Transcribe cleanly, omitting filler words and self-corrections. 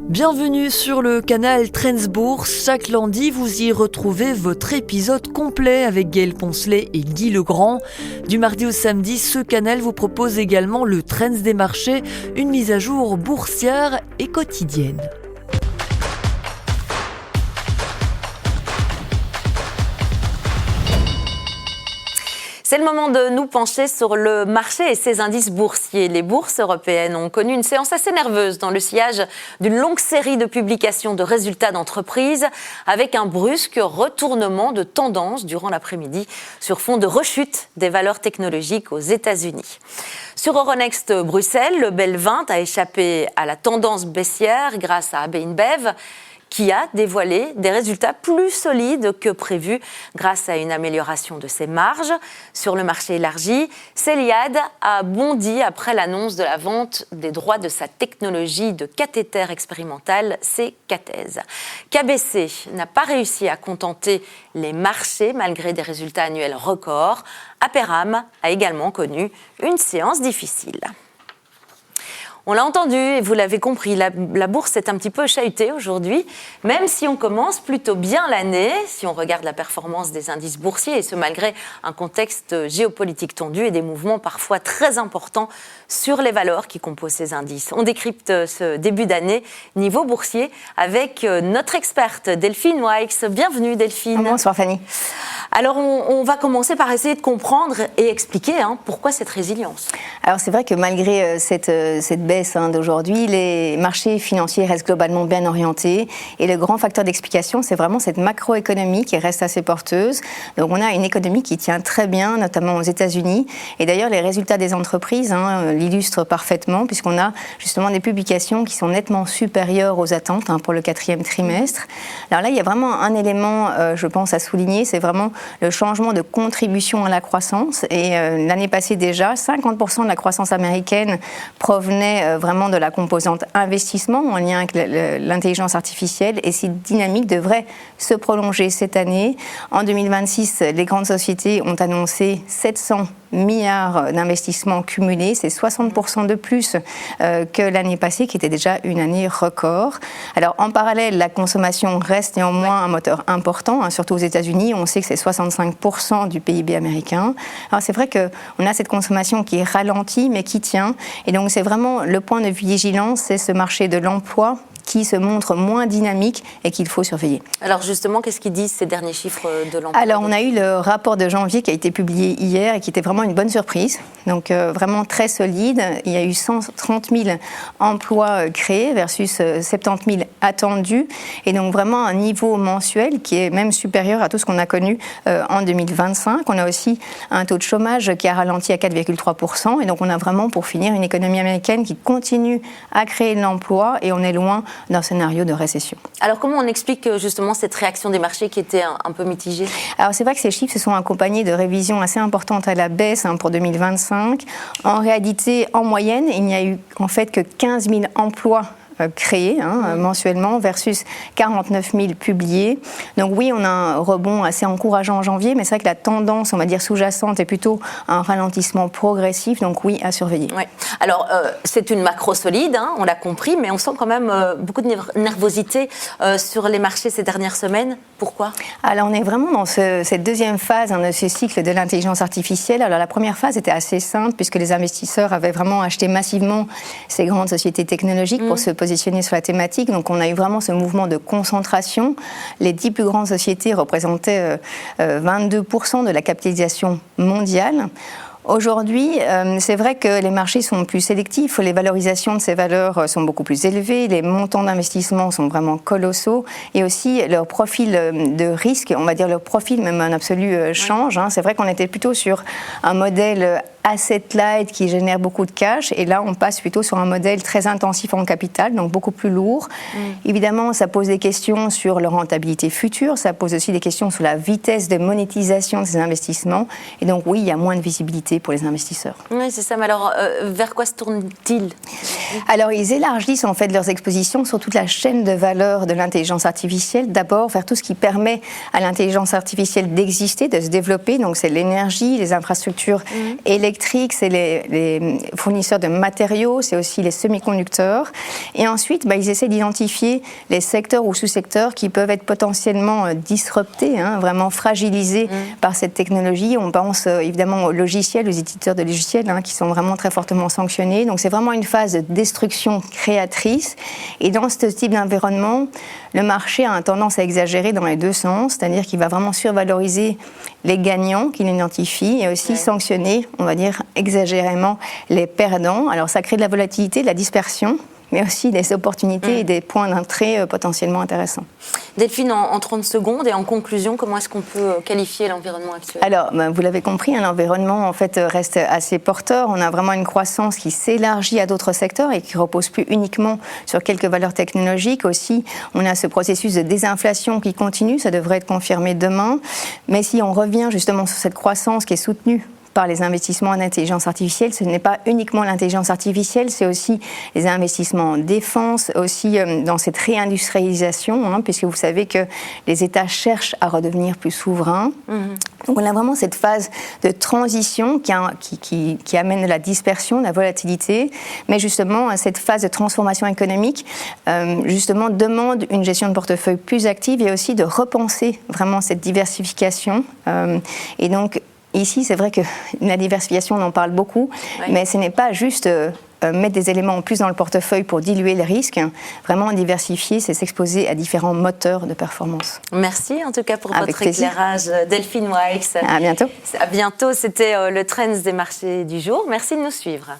Bienvenue sur le canal Trends Bourse. Chaque lundi, vous y retrouvez votre épisode complet avec Gaël Poncelet et Guy Legrand. Du mardi au samedi, ce canal vous propose également le Trends des marchés, une mise à jour boursière et quotidienne. C'est le moment de nous pencher sur le marché et ses indices boursiers. Les bourses européennes ont connu une séance assez nerveuse dans le sillage d'une longue série de publications de résultats d'entreprises avec un brusque retournement de tendance durant l'après-midi sur fond de rechute des valeurs technologiques aux États-Unis. Sur Euronext Bruxelles, le BEL 20 a échappé à la tendance baissière grâce à AB InBev, qui a dévoilé des résultats plus solides que prévu grâce à une amélioration de ses marges. Sur le marché élargi, Celiad a bondi après l'annonce de la vente des droits de sa technologie de cathéter expérimental, C-Cathèse. KBC n'a pas réussi à contenter les marchés malgré des résultats annuels records. Aperam a également connu une séance difficile. On l'a entendu et vous l'avez compris, la bourse est un petit peu chahutée aujourd'hui, même si on commence plutôt bien l'année, si on regarde la performance des indices boursiers, et ce malgré un contexte géopolitique tendu et des mouvements parfois très importants sur les valeurs qui composent ces indices. On décrypte ce début d'année niveau boursier avec notre experte Delphine Weix. Bienvenue Delphine. Bonsoir Fanny. Alors on va commencer par essayer de comprendre et expliquer pourquoi cette résilience. Alors c'est vrai que malgré cette baisse d'aujourd'hui, les marchés financiers restent globalement bien orientés et le grand facteur d'explication, c'est vraiment cette macroéconomie qui reste assez porteuse. Donc on a une économie qui tient très bien, notamment aux États-Unis. Et d'ailleurs les résultats des entreprises l'illustrent parfaitement puisqu'on a justement des publications qui sont nettement supérieures aux attentes pour le 4e trimestre. Alors là il y a vraiment un élément, je pense, à souligner, c'est vraiment le changement de contribution à la croissance. Et l'année passée déjà, 50% de la croissance américaine provenait vraiment de la composante investissement en lien avec l'intelligence artificielle. Et cette dynamique devrait se prolonger cette année. En 2026, les grandes sociétés ont annoncé 700 milliards d'investissements cumulés, c'est 60% de plus que l'année passée, qui était déjà une année record. Alors en parallèle, la consommation reste néanmoins un moteur important, surtout aux États-Unis. On sait que c'est 65% du PIB américain. Alors c'est vrai qu'on a cette consommation qui est ralentie, mais qui tient. Et donc c'est vraiment le point de vigilance, c'est ce marché de l'emploi qui se montre moins dynamique et qu'il faut surveiller. Alors justement, qu'est-ce qu'ils disent ces derniers chiffres de l'emploi ? Alors on a eu le rapport de janvier qui a été publié hier et qui était vraiment une bonne surprise, donc vraiment très solide. Il y a eu 130 000 emplois créés versus 70 000 attendus et donc vraiment un niveau mensuel qui est même supérieur à tout ce qu'on a connu en 2025. On a aussi un taux de chômage qui a ralenti à 4,3% et donc on a vraiment pour finir une économie américaine qui continue à créer de l'emploi et on est loin d'un scénario de récession. Alors comment on explique justement cette réaction des marchés qui était un peu mitigée ? Alors c'est vrai que ces chiffres se sont accompagnés de révisions assez importantes à la baisse pour 2025. En réalité, en moyenne, il n'y a eu en fait que 15 000 emplois créés mensuellement versus 49 000 publiés. Donc oui, on a un rebond assez encourageant en janvier, mais c'est vrai que la tendance, on va dire sous-jacente, est plutôt un ralentissement progressif, donc oui, à surveiller. Ouais. Alors c'est une macro solide, on l'a compris, mais on sent quand même beaucoup de nervosité sur les marchés ces dernières semaines. Pourquoi ? Alors on est vraiment dans cette deuxième phase de ce cycle de l'intelligence artificielle. Alors la première phase était assez simple puisque les investisseurs avaient vraiment acheté massivement ces grandes sociétés technologiques pour se positionner sur la thématique. Donc on a eu vraiment ce mouvement de concentration. Les 10 plus grandes sociétés représentaient 22% de la capitalisation mondiale. Aujourd'hui, c'est vrai que les marchés sont plus sélectifs, les valorisations de ces valeurs sont beaucoup plus élevées, les montants d'investissement sont vraiment colossaux et aussi leur profil de risque, on va dire leur profil même en absolu change. C'est vrai qu'on était plutôt sur un modèle asset light qui génère beaucoup de cash et là on passe plutôt sur un modèle très intensif en capital, donc beaucoup plus lourd. Évidemment, ça pose des questions sur leur rentabilité future, ça pose aussi des questions sur la vitesse de monétisation de ces investissements et donc oui, il y a moins de visibilité pour les investisseurs. Oui, c'est ça. Mais alors, vers quoi se tournent-ils ? Alors, ils élargissent en fait leurs expositions sur toute la chaîne de valeur de l'intelligence artificielle. D'abord, vers tout ce qui permet à l'intelligence artificielle d'exister, de se développer. Donc, c'est l'énergie, les infrastructures électriques, électrique, c'est les fournisseurs de matériaux, c'est aussi les semi-conducteurs. Et ensuite, ils essaient d'identifier les secteurs ou sous-secteurs qui peuvent être potentiellement disruptés, vraiment fragilisés par cette technologie. On pense évidemment aux logiciels, aux éditeurs de logiciels, qui sont vraiment très fortement sanctionnés. Donc c'est vraiment une phase de destruction créatrice. Et dans ce type d'environnement, le marché a tendance à exagérer dans les deux sens, c'est-à-dire qu'il va vraiment survaloriser les gagnants qu'il identifie et aussi sanctionner, on va dire, exagérément les perdants. Alors ça crée de la volatilité, de la dispersion, mais aussi des opportunités et des points d'entrée potentiellement intéressants. Delphine, en 30 secondes et en conclusion, comment est-ce qu'on peut qualifier l'environnement actuel ? Alors, vous l'avez compris, l'environnement en fait reste assez porteur. On a vraiment une croissance qui s'élargit à d'autres secteurs et qui repose plus uniquement sur quelques valeurs technologiques. Aussi, on a ce processus de désinflation qui continue, ça devrait être confirmé demain. Mais si on revient justement sur cette croissance qui est soutenue par les investissements en intelligence artificielle, ce n'est pas uniquement l'intelligence artificielle, c'est aussi les investissements en défense, aussi dans cette réindustrialisation, puisque vous savez que les États cherchent à redevenir plus souverains. Donc on a vraiment cette phase de transition qui amène de la dispersion, de la volatilité, mais justement cette phase de transformation économique justement demande une gestion de portefeuille plus active et aussi de repenser vraiment cette diversification. Et donc ici, c'est vrai que la diversification, on en parle beaucoup, mais ce n'est pas juste mettre des éléments en plus dans le portefeuille pour diluer les risques. Vraiment, diversifier, c'est s'exposer à différents moteurs de performance. Merci en tout cas pour votre éclairage, Delphine Wykes. À bientôt. À bientôt, c'était le Trends des marchés du jour. Merci de nous suivre.